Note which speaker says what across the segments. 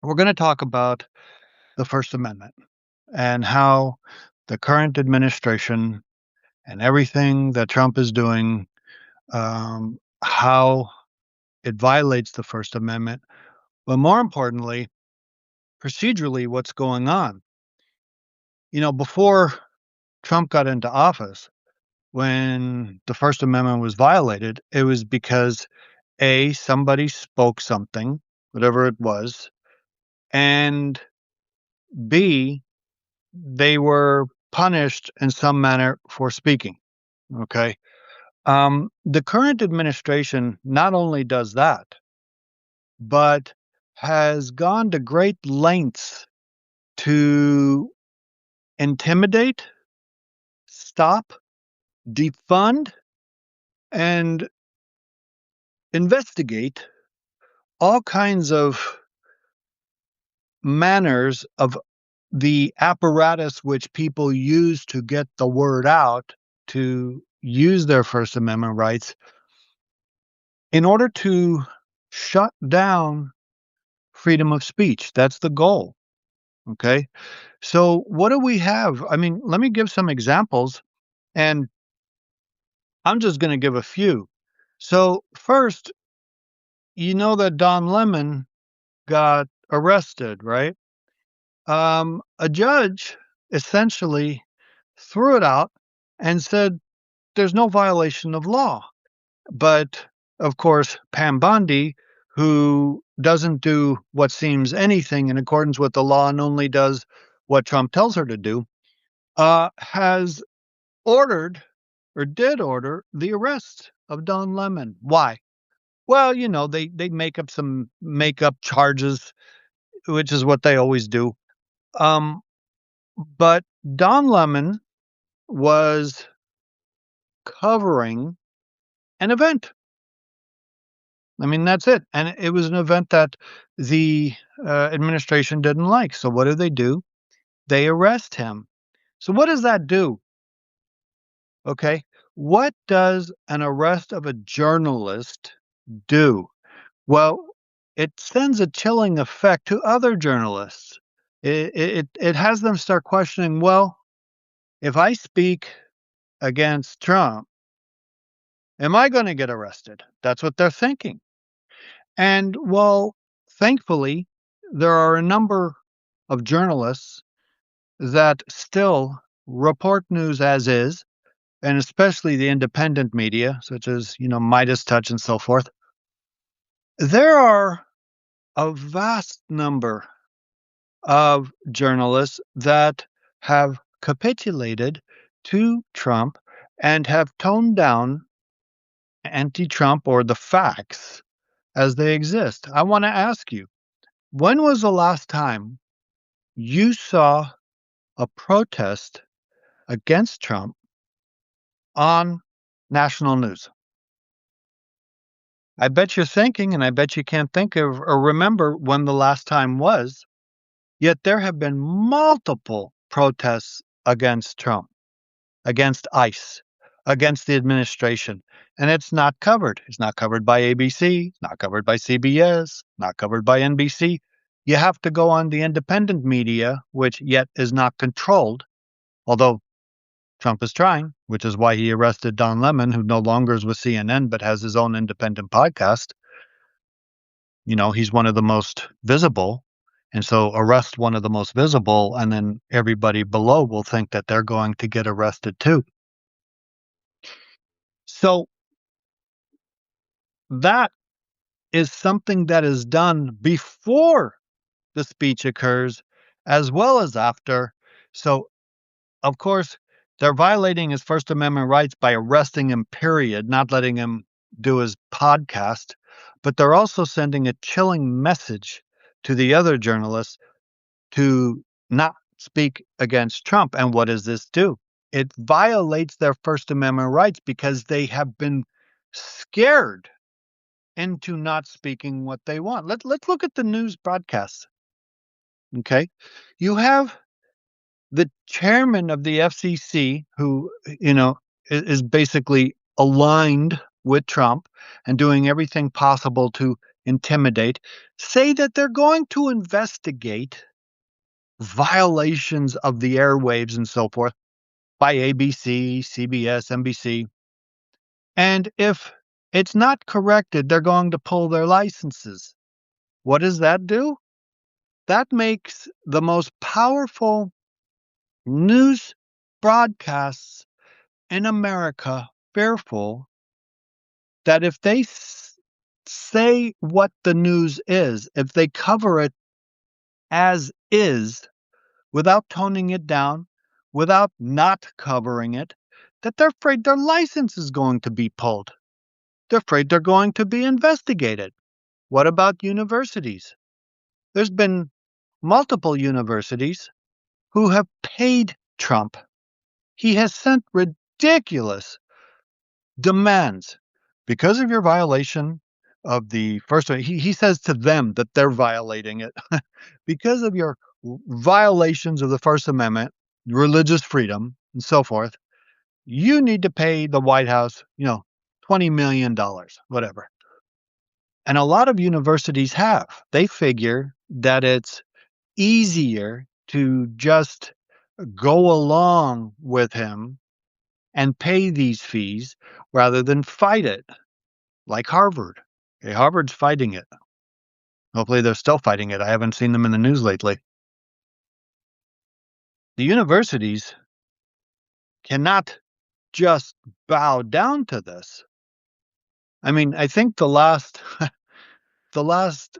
Speaker 1: We're going to talk about the First Amendment and how the current administration and everything that Trump is doing, how it violates the First Amendment, but more importantly, procedurally, what's going on. Before Trump got into office, when the First Amendment was violated, it was because A, somebody spoke something, whatever it was, and B, they were punished in some manner for speaking. Okay. The current administration not only does that, but has gone to great lengths to intimidate, stop, defund, and investigate all kinds of manners of the apparatus which people use to get the word out, to use their First Amendment rights in order to shut down freedom of speech. That's the goal. Okay. So, what do we have? I mean, let me give some examples, and I'm just going to give a few. So, first, you know that Don Lemon got arrested, right? A judge essentially threw it out and said there's no violation of law. But of course, Pam Bondi, who doesn't do what seems anything in accordance with the law and only does what Trump tells her to do, has ordered or did order the arrest of Don Lemon. Why? Well, they make up charges, which is what they always do. Um, but Don Lemon was covering an event. I mean, that's it. And it was an event that the administration didn't like. So what do? They arrest him. So what does that do? Okay. What does an arrest of a journalist do? Well, it sends a chilling effect to other journalists. It has them start questioning, well, if I speak against Trump, am I going to get arrested? That's what they're thinking. And well, thankfully, there are a number of journalists that still report news as is, and especially the independent media, such as, Midas Touch and so forth. There are a vast number of journalists that have capitulated to Trump and have toned down anti-Trump or the facts as they exist. I want to ask you, when was the last time you saw a protest against Trump on national news? I bet you're thinking, and I bet you can't think of or remember when the last time was, yet there have been multiple protests against Trump, against ICE, against the administration, and it's not covered. It's not covered by ABC, not covered by CBS, not covered by NBC. You have to go on the independent media, which yet is not controlled, although Trump is trying, which is why he arrested Don Lemon, who no longer is with CNN but has his own independent podcast. He's one of the most visible. And so arrest one of the most visible, and then everybody below will think that they're going to get arrested too. So that is something that is done before the speech occurs as well as after. So, of course, they're violating his First Amendment rights by arresting him, period, not letting him do his podcast. But they're also sending a chilling message to the other journalists to not speak against Trump. And what does this do? It violates their First Amendment rights because they have been scared into not speaking what they want. Let's look at the news broadcasts. Okay. You have the chairman of the FCC who, is basically aligned with Trump and doing everything possible to intimidate, say that they're going to investigate violations of the airwaves and so forth by ABC, CBS, NBC. And if it's not corrected, they're going to pull their licenses. What does that do? That makes the most powerful news broadcasts in America fearful that if they say what the news is, if they cover it as is, without toning it down, without not covering it, that they're afraid their license is going to be pulled. They're afraid they're going to be investigated. What about universities? There's been multiple universities who have paid Trump. He has sent ridiculous demands because of your violation of the First Amendment. He says to them that they're violating it because of your violations of the First Amendment, religious freedom, and so forth. You need to pay the White House, $20 million, whatever. And a lot of universities have. They figure that it's easier to just go along with him and pay these fees rather than fight it, like Harvard. Okay, Harvard's fighting it. Hopefully they're still fighting it. I haven't seen them in the news lately. The universities cannot just bow down to this. I mean, I think the last the last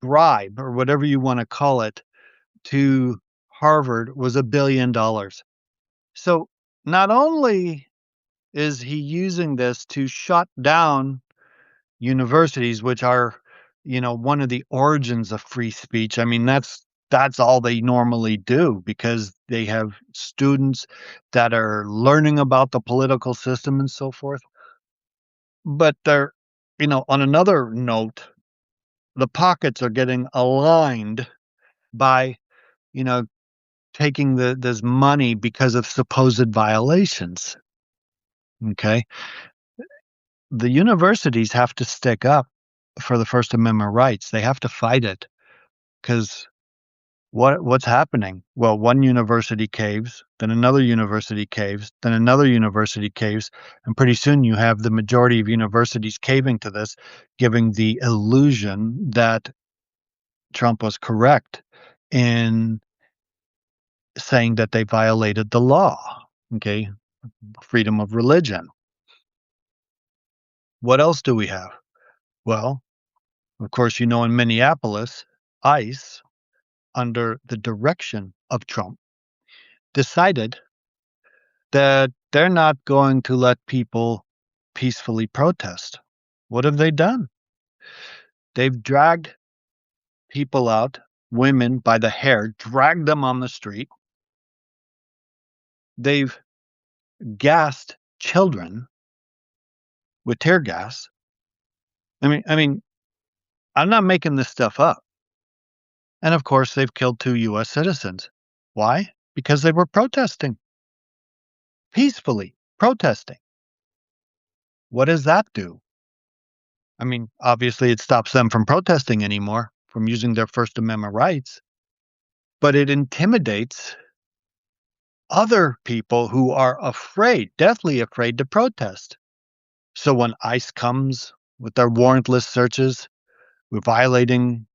Speaker 1: bribe or whatever you want to call it to Harvard was $1 billion. So not only is he using this to shut down universities, which are, one of the origins of free speech. I mean, that's all they normally do because they have students that are learning about the political system and so forth. But they're, on another note, the pockets are getting aligned by, you know, taking this money because of supposed violations. Okay. The universities have to stick up for the First Amendment rights. They have to fight it because what's happening? Well, one university caves, then another university caves, then another university caves, and pretty soon you have the majority of universities caving to this, giving the illusion that Trump was correct in saying that they violated the law. Okay, freedom of religion. What else do we have? Well, of course, in Minneapolis, ICE, under the direction of Trump, decided that they're not going to let people peacefully protest. What have they done? They've dragged people out, women by the hair, dragged them on the street. They've gassed children with tear gas. I mean, I'm not making this stuff up. And of course, they've killed 2 US citizens. Why? Because they were protesting, peacefully protesting. What does that do? I mean, obviously, it stops them from protesting anymore, from using their First Amendment rights, but it intimidates other people who are afraid, deathly afraid to protest. So when ICE comes with their warrantless searches, we're violating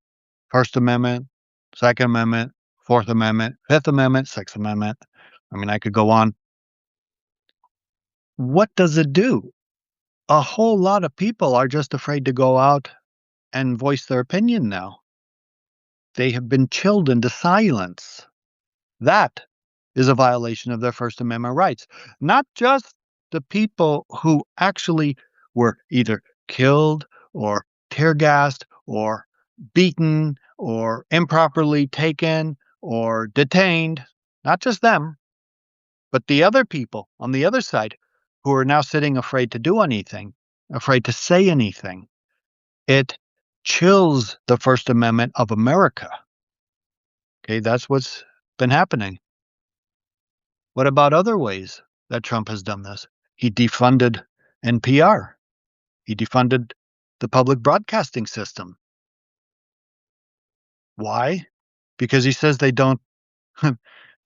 Speaker 1: First Amendment, Second Amendment, Fourth Amendment, Fifth Amendment, Sixth Amendment. I mean, I could go on. What does it do? A whole lot of people are just afraid to go out and voice their opinion now. They have been chilled into silence. That is a violation of their First Amendment rights. Not just the people who actually were either killed or tear gassed or beaten or improperly taken or detained, not just them, but the other people on the other side who are now sitting afraid to do anything, afraid to say anything. It chills the First Amendment of America. Okay, that's what's been happening. What about other ways that Trump has done this? He defunded NPR. He defunded the public broadcasting system. Why? Because he says they don't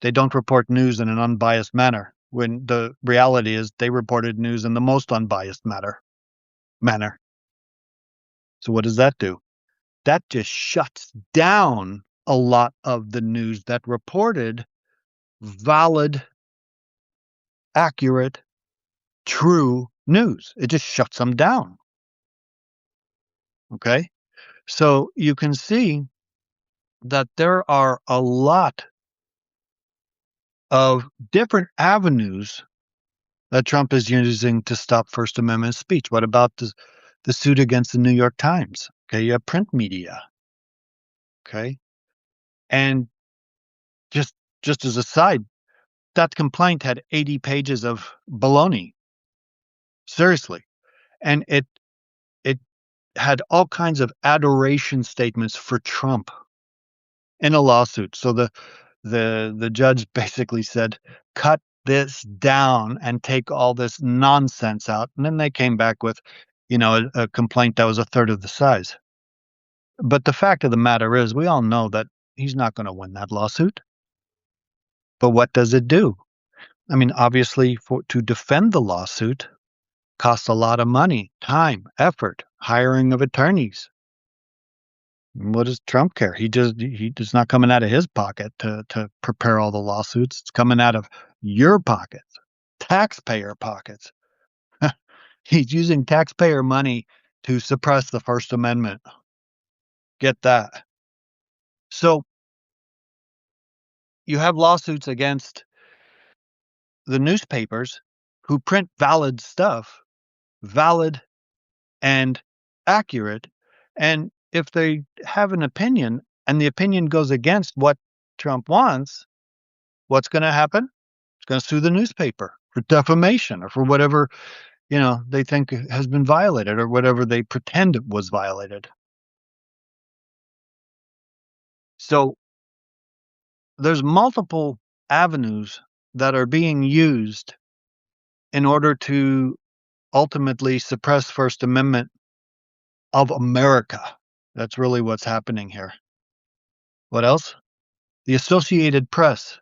Speaker 1: they don't report news in an unbiased manner, when the reality is they reported news in the most unbiased manner. So what does that do? That just shuts down a lot of the news that reported valid, accurate, true news. It just shuts them down. Okay? So you can see that there are a lot of different avenues that Trump is using to stop First Amendment speech. What about the suit against the New York Times? Okay, you have print media. Okay. And just just as a side, that complaint had 80 pages of baloney. Seriously. And it had all kinds of adoration statements for Trump in a lawsuit. So the judge basically said, cut this down and take all this nonsense out. And then they came back with, a complaint that was a third of the size. But the fact of the matter is, we all know that he's not going to win that lawsuit. But what does it do? I mean, obviously, to defend the lawsuit costs a lot of money, time, effort, hiring of attorneys. What does Trump care? He's not coming out of his pocket to prepare all the lawsuits. It's coming out of your pockets, taxpayer pockets. He's using taxpayer money to suppress the First Amendment. Get that. So you have lawsuits against the newspapers who print valid stuff, valid and accurate. And if they have an opinion and the opinion goes against what Trump wants, what's going to happen? It's going to sue the newspaper for defamation or for whatever, they think has been violated or whatever they pretend it was violated. So there's multiple avenues that are being used in order to ultimately suppress First Amendment of America. That's really what's happening here. What else? The Associated Press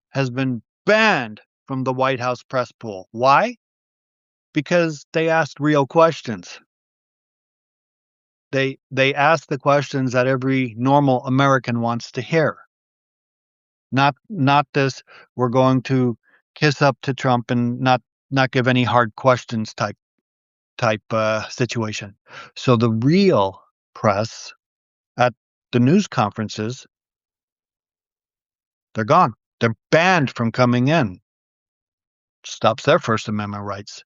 Speaker 1: has been banned from the White House press pool. Why? Because they asked real questions. They asked the questions that every normal American wants to hear. Not this, we're going to kiss up to Trump and not give any hard questions type situation. So the real press at the news conferences, they're gone. They're banned from coming in. Stops their First Amendment rights.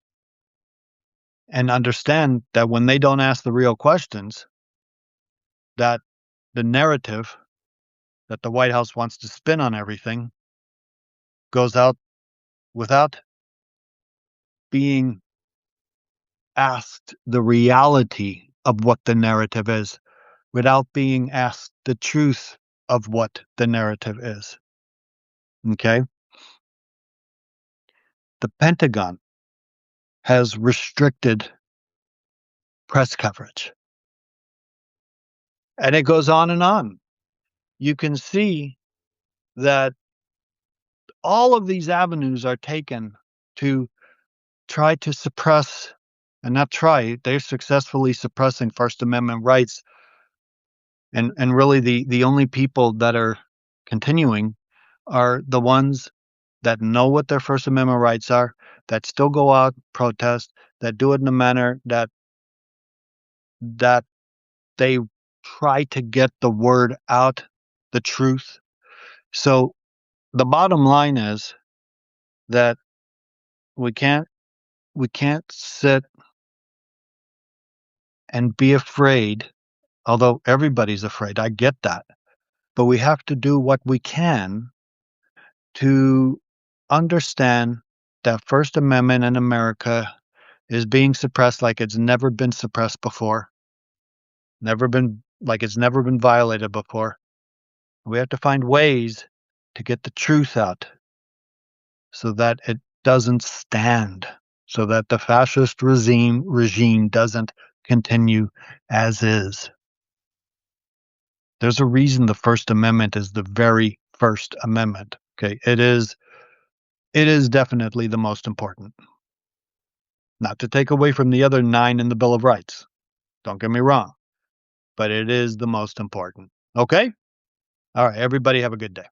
Speaker 1: And understand that when they don't ask the real questions, that the narrative that the White House wants to spin on everything goes out without being asked the reality of what the narrative is, without being asked the truth of what the narrative is. Okay? The Pentagon has restricted press coverage. And it goes on and on. You can see that all of these avenues are taken to try to suppress, and not try, they're successfully suppressing First Amendment rights. And really the only people that are continuing are the ones that know what their First Amendment rights are, that still go out, protest, that do it in a manner that they try to get the word out, the truth. So the bottom line is that we can't sit and be afraid, although everybody's afraid. I get that. But we have to do what we can to understand that First Amendment in America is being suppressed like it's never been suppressed before. It's never been violated before. We have to find ways to get the truth out so that it doesn't stand, so that the fascist regime doesn't continue as is. There's a reason the First Amendment is the very first amendment. Okay. It is definitely the most important. Not to take away from the other 9 in the Bill of Rights. Don't get me wrong, but it is the most important. Okay? All right, everybody have a good day.